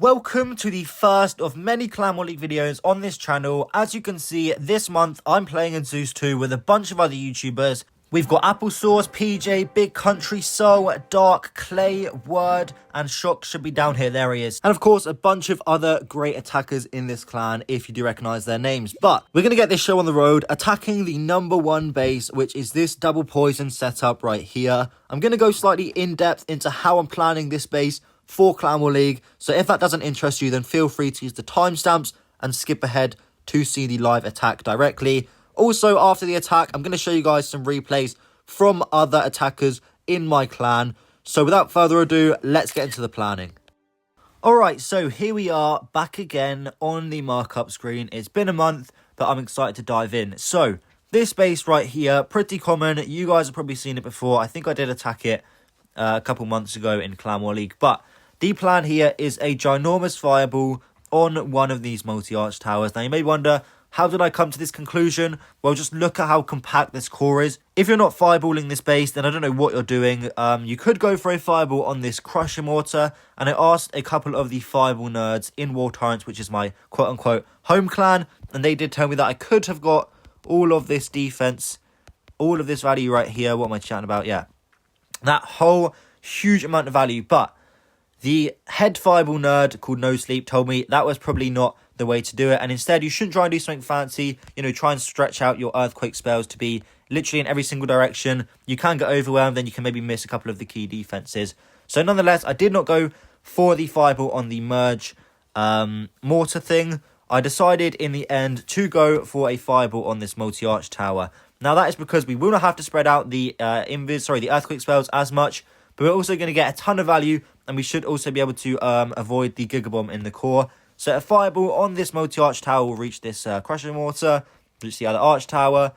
Welcome to the first of many Clan War League videos on this channel. As you can see, this month I'm playing in Zeus 2 with a bunch of other YouTubers. We've got Applesauce, PJ, Big Country, Soul, Dark, Clay, Word, and Shock should be down here. There he is. And of course, a bunch of other great attackers in this clan, if you do recognise their names. But we're going to get this show on the road, attacking the #1 base, which is this double poison setup right here. I'm going to go slightly in depth into how I'm planning this base for Clan War League, so if that doesn't interest you, then feel free to use the timestamps and skip ahead to see the live attack directly. Also, after the attack, I'm going to show you guys some replays from other attackers in my clan. So without further ado, let's get into the planning. Alright, so here we are back again on the markup screen. It's been a month, but I'm excited to dive in. So, this base right here, pretty common. You guys have probably seen it before. I think I did attack it a couple months ago in Clan War League, but the plan here is a ginormous fireball on one of these multi-arch towers. Now, you may wonder, how did I come to this conclusion? Well, just look at how compact this core is. If you're not fireballing this base, then I don't know what you're doing. You could go for a fireball on this Crusher Mortar, and I asked a couple of the fireball nerds in War Torrents, which is my quote-unquote home clan, and they did tell me that I could have got all of this defense, all of this value right here. What am I chatting about? Yeah, that whole huge amount of value, but the head fireball nerd called No Sleep told me that was probably not the way to do it. And instead, you shouldn't try and do something fancy. You know, try and stretch out your earthquake spells to be literally in every single direction. You can get overwhelmed, then you can maybe miss a couple of the key defenses. So nonetheless, I did not go for the fireball on the merge mortar thing. I decided in the end to go for a fireball on this multi-arch tower. Now, that is because we will not have to spread out the the earthquake spells as much, but we're also going to get a ton of value, and we should also be able to avoid the Giga Bomb in the core. So a fireball on this multi-arch tower will reach this Crusher Mortar, reach the other arch tower,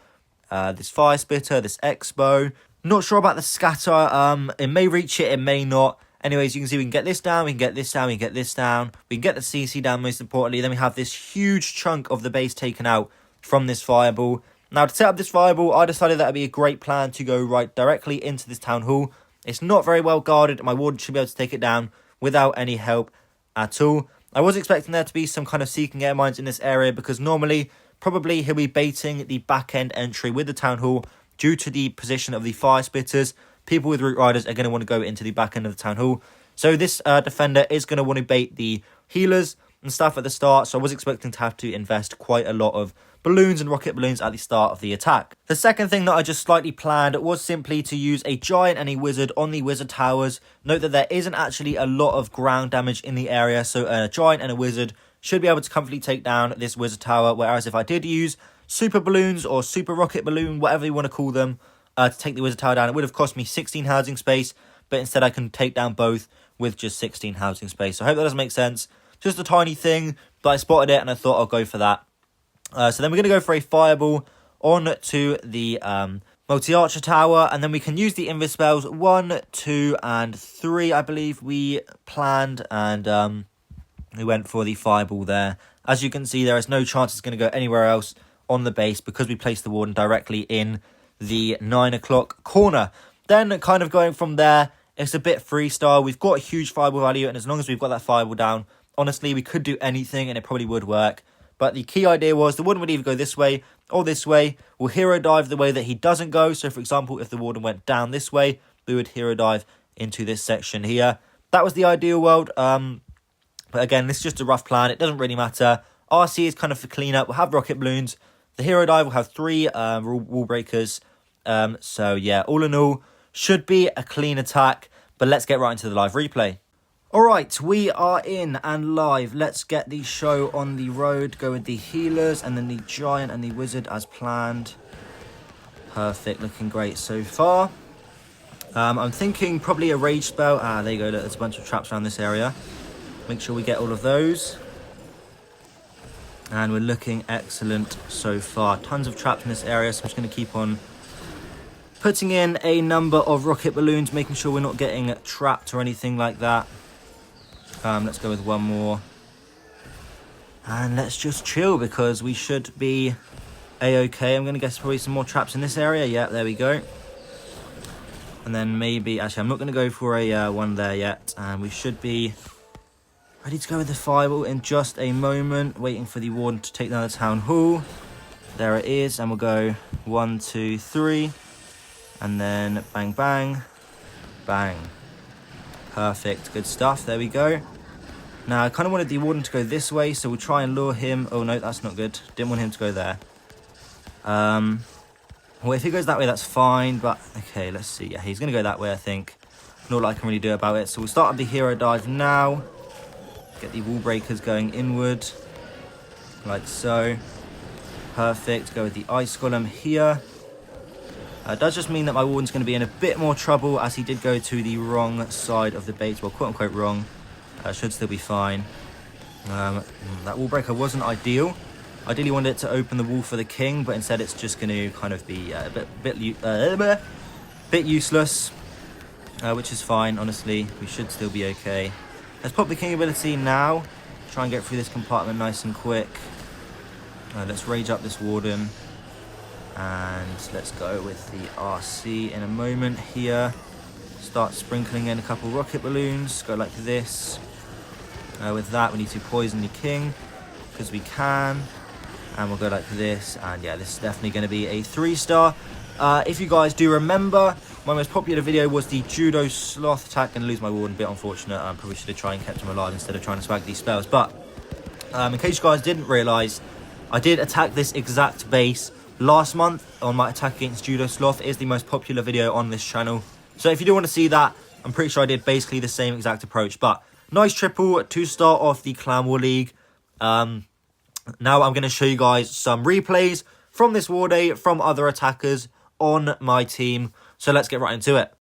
this Fire Spitter, this Expo. Not sure about the Scatter. It may reach it, it may not. Anyways, you can see we can get this down, we can get this down, we can get this down. We can get the CC down, most importantly. Then we have this huge chunk of the base taken out from this fireball. Now, to set up this fireball, I decided that would be a great plan to go right directly into this town hall. It's not very well guarded. My warden should be able to take it down without any help at all. I was expecting there to be some kind of seeking air mines in this area, because normally, probably he'll be baiting the back end entry with the town hall due to the position of the fire spitters. People with root riders are going to want to go into the back end of the town hall. So this defender is going to want to bait the healers and stuff at the start. So I was expecting to have to invest quite a lot of balloons and rocket balloons at the start of the attack. The second thing that I just slightly planned was simply to use a giant and a wizard on the wizard towers. Note that there isn't actually a lot of ground damage in the area, so a giant and a wizard should be able to comfortably take down this wizard tower, whereas if I did use super balloons or super rocket balloon, whatever you want to call them, to take the wizard tower down, it would have cost me 16 housing space, but instead I can take down both with just 16 housing space. So I hope that does make sense. Just a tiny thing, but I spotted it and I thought I'll go for that. So then we're going to go for a fireball on to the multi-archer tower, and then we can use the invis spells 1, 2, and 3, I believe we planned, and we went for the fireball there. As you can see, there is no chance it's going to go anywhere else on the base because we placed the warden directly in the 9 o'clock corner. Then kind of going from there, it's a bit freestyle. We've got a huge fireball value, and as long as we've got that fireball down, honestly, we could do anything and it probably would work. But the key idea was the warden would either go this way or this way. We'll hero dive the way that he doesn't go. So, for example, if the warden went down this way, we would hero dive into this section here. That was the ideal world. But again, this is just a rough plan. It doesn't really matter. RC is kind of for cleanup. We'll have rocket balloons. The hero dive will have 3 wall breakers. So, yeah, all in all, should be a clean attack. But let's get right into the live replay. Alright, we are in and live. Let's get the show on the road. Go with the healers and then the giant and the wizard as planned. Perfect, looking great so far. I'm thinking probably a rage spell. There you go, look, there's a bunch of traps around this area. Make sure we get all of those. And we're looking excellent so far. Tons of traps in this area, so I'm just going to keep on putting in a number of rocket balloons, making sure we're not getting trapped or anything like that. Let's go with one more. And let's just chill because we should be a-okay. I'm going to guess probably some more traps in this area. Yeah, there we go. And then maybe... Actually, I'm not going to go for a one there yet. And we should be Ready to go with the fireball in just a moment. Waiting for the warden to take down the town hall. There it is. And we'll go 1, 2, 3. And then bang, bang, bang. Perfect. Good stuff. There we go. Now, I kind of wanted the warden to go this way, so we'll try and lure him. Oh, no, that's not good. Didn't want him to go there. Well, if he goes that way, that's fine. But, okay, let's see. Yeah, he's going to go that way, I think. Not a lot I can really do about it. So we'll start up the hero dive now. Get the wall breakers going inward. Like so. Perfect. Go with the ice golem here. It does just mean that my warden's going to be in a bit more trouble, as he did go to the wrong side of the base. Well, quote-unquote wrong. Should still be fine. That wall breaker wasn't ideal. Ideally wanted it to open the wall for the king, but instead it's just going to kind of be a bit useless, which is fine, honestly. We should still be okay. Let's pop the king ability now. Try and get through this compartment nice and quick. Let's rage up this warden. And let's go with the RC in a moment here. Start sprinkling in a couple rocket balloons. Go like this. With that, we need to poison the king, because we can. And we'll go like this. And yeah, this is definitely going to be a 3-star. If you guys do remember, my most popular video was the judo sloth attack. Going to lose my warden, a bit unfortunate. I probably should have tried and kept him alive instead of trying to swag these spells. But in case you guys didn't realise, I did attack this exact base last month on my attack against judo sloth. It is the most popular video on this channel. So if you do want to see that, I'm pretty sure I did basically the same exact approach. But nice triple to start off the Clan War League. Now I'm going to show you guys some replays from this war day from other attackers on my team. So let's get right into it.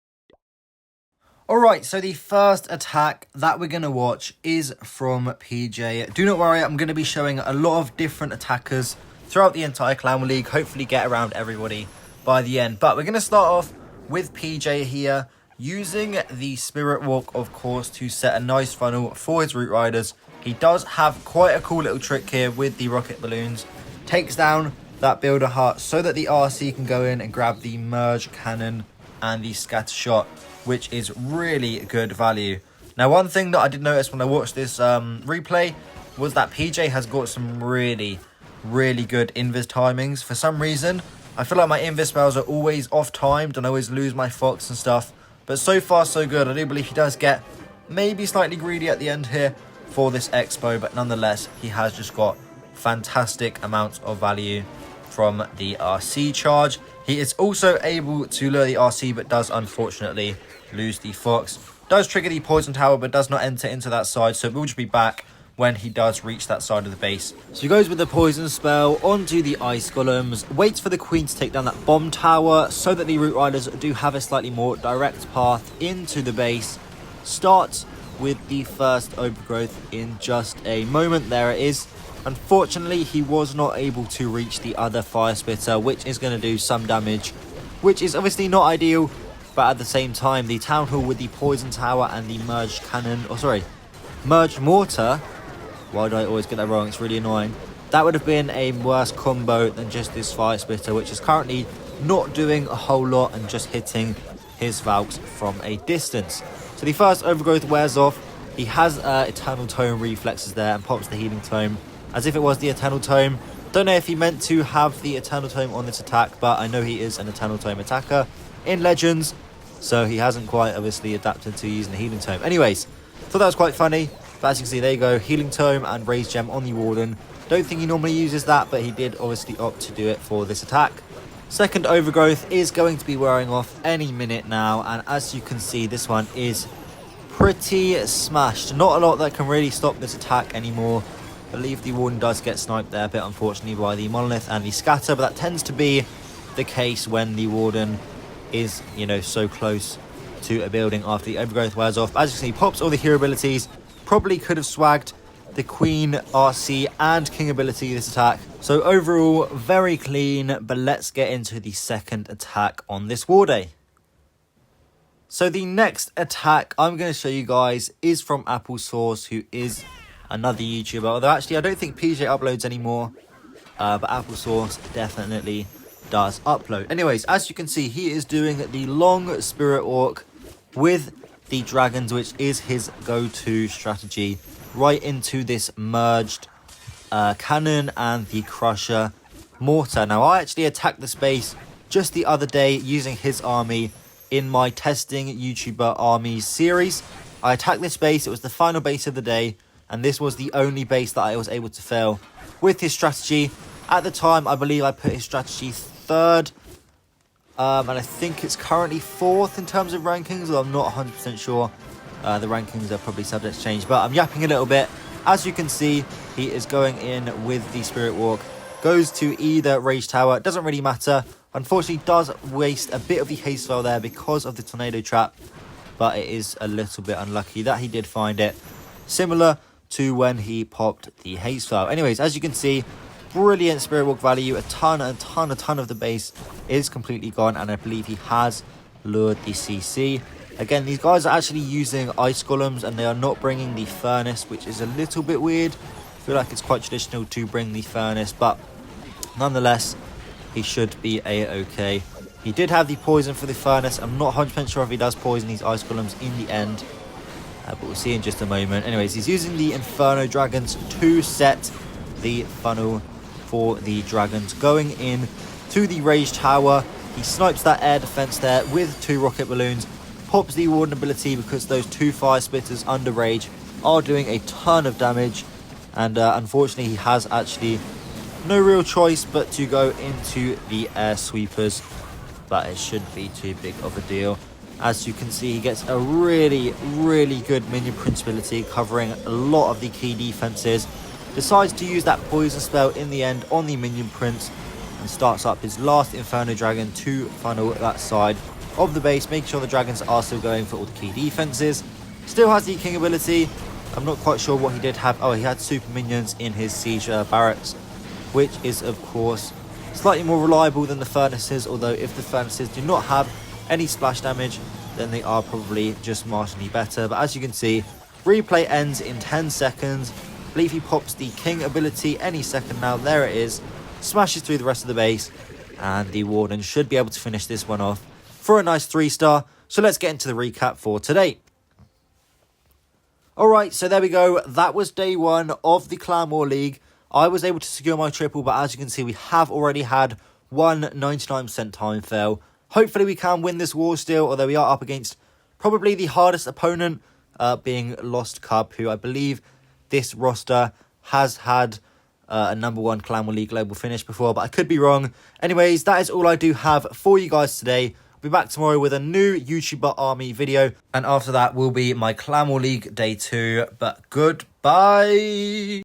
Alright, so the first attack that we're going to watch is from PJ. Do not worry, I'm going to be showing a lot of different attackers throughout the entire Clan War League. Hopefully get around everybody by the end. But we're going to start off with PJ here, using the Spirit Walk, of course, to set a nice funnel for his Root Riders. He does have quite a cool little trick here with the rocket balloons. Takes down that builder hut so that the RC can go in and grab the merge cannon and the scatter shot, which is really good value. Now, one thing that I did notice when I watched this replay was that PJ has got some really good invis timings. For some reason, I feel like my invis spells are always off-timed and I always lose my fox and stuff. But so far, so good. I do believe he does get maybe slightly greedy at the end here for this expo, but nonetheless, he has just got fantastic amounts of value from the RC charge. He is also able to lure the RC, but does unfortunately lose the fox. Does trigger the poison tower, but does not enter into that side, so it will just be back when he does reach that side of the base. So he goes with the poison spell onto the ice golems, waits for the queen to take down that bomb tower so that the root riders do have a slightly more direct path into the base. Starts with the first overgrowth in just a moment. There it is. Unfortunately, he was not able to reach the other fire spitter, which is going to do some damage, which is obviously not ideal. But at the same time, the town hall with the poison tower and the merged cannon, merged mortar. Why do I always get that wrong? It's really annoying. That would have been a worse combo than just this fire spitter, which is currently not doing a whole lot and just hitting his Valks from a distance. So the first overgrowth wears off. He has Eternal Tome reflexes there and pops the Healing Tome as if it was the Eternal Tome. Don't know if he meant to have the Eternal Tome on this attack, but I know he is an Eternal Tome attacker in Legends, so he hasn't quite obviously adapted to using the Healing Tome. Anyways, thought that was quite funny. But as you can see, there you go, Healing Tome and Raise Gem on the Warden. Don't think he normally uses that, but he did obviously opt to do it for this attack. Second overgrowth is going to be wearing off any minute now, and as you can see, this one is pretty smashed. Not a lot that can really stop this attack anymore. I believe the Warden does get sniped there a bit, unfortunately, by the Monolith and the Scatter, but that tends to be the case when the Warden is, you know, so close to a building after the overgrowth wears off. As you can see, pops all the hero abilities. Probably could have swagged the Queen, RC and King ability this attack. So overall, very clean, but let's get into the second attack on this war day. So the next attack I'm going to show you guys is from Applesauce, who is another YouTuber. Although actually I don't think PJ uploads anymore, but Applesauce definitely does upload. Anyways, as you can see, he is doing the long Spirit Walk with the dragons, which is his go-to strategy right into this merged cannon and the crusher mortar. Now, I actually attacked the space just the other day using his army in my testing YouTuber armies series. I attacked this base. It was the final base of the day, and this was the only base that I was able to fail with his strategy. At the time, I believe I put his strategy third, and I think it's currently fourth in terms of rankings, although I'm not 100% sure. The rankings are probably subject to change, but I'm yapping a little bit. As you can see, he is going in with the Spirit Walk. Goes to either Rage Tower. It doesn't really matter. Unfortunately, does waste a bit of the haste spell there because of the Tornado Trap. But it is a little bit unlucky that he did find it. Similar to when he popped the haste spell. Anyways, as you can see, brilliant Spirit Walk value. A ton of the base is completely gone. And I believe he has lured the CC. Again, these guys are actually using Ice Golems and they are not bringing the Furnace, which is a little bit weird. I feel like it's quite traditional to bring the Furnace, but nonetheless, he should be a-okay. He did have the poison for the Furnace. I'm not 100% sure if he does poison these Ice Golems in the end, but we'll see in just a moment. Anyways, he's using the Inferno Dragons to set the funnel for the Dragons. Going in to the Rage Tower, he snipes that air defense there with 2 rocket balloons. Pops the Warden ability because those 2 Fire Splitters under Rage are doing a ton of damage. And unfortunately, he has actually no real choice but to go into the Air Sweepers. But it shouldn't be too big of a deal. As you can see, he gets a really good Minion Prince ability covering a lot of the key defenses. Decides to use that Poison spell in the end on the Minion Prince. And starts up his last Inferno Dragon to funnel that side of the base, making sure the Dragons are still going for all the key defenses. Still has the King ability. I'm not quite sure what he did have. Oh, he had Super Minions in his Siege Barracks, which is, of course, slightly more reliable than the Furnaces, although if the Furnaces do not have any splash damage, then they are probably just marginally better. But as you can see, replay ends in 10 seconds. I believe he pops the King ability any second now. There it is. Smashes through the rest of the base, and the Warden should be able to finish this one off for a nice 3-star. So let's get into the recap for today. Alright, so there we go. That was day 1 of the Clan War League. I was able to secure my triple, but as you can see, we have already had one 99% time fail. Hopefully we can win this war still, although we are up against probably the hardest opponent, being Lost Cub, who I believe this roster has had a #1 Clan War League global finish before, but I could be wrong. Anyways, that is all I do have for you guys today. I'll be back tomorrow with a new YouTuber army video, and after that will be my Clan War League day 2, but goodbye!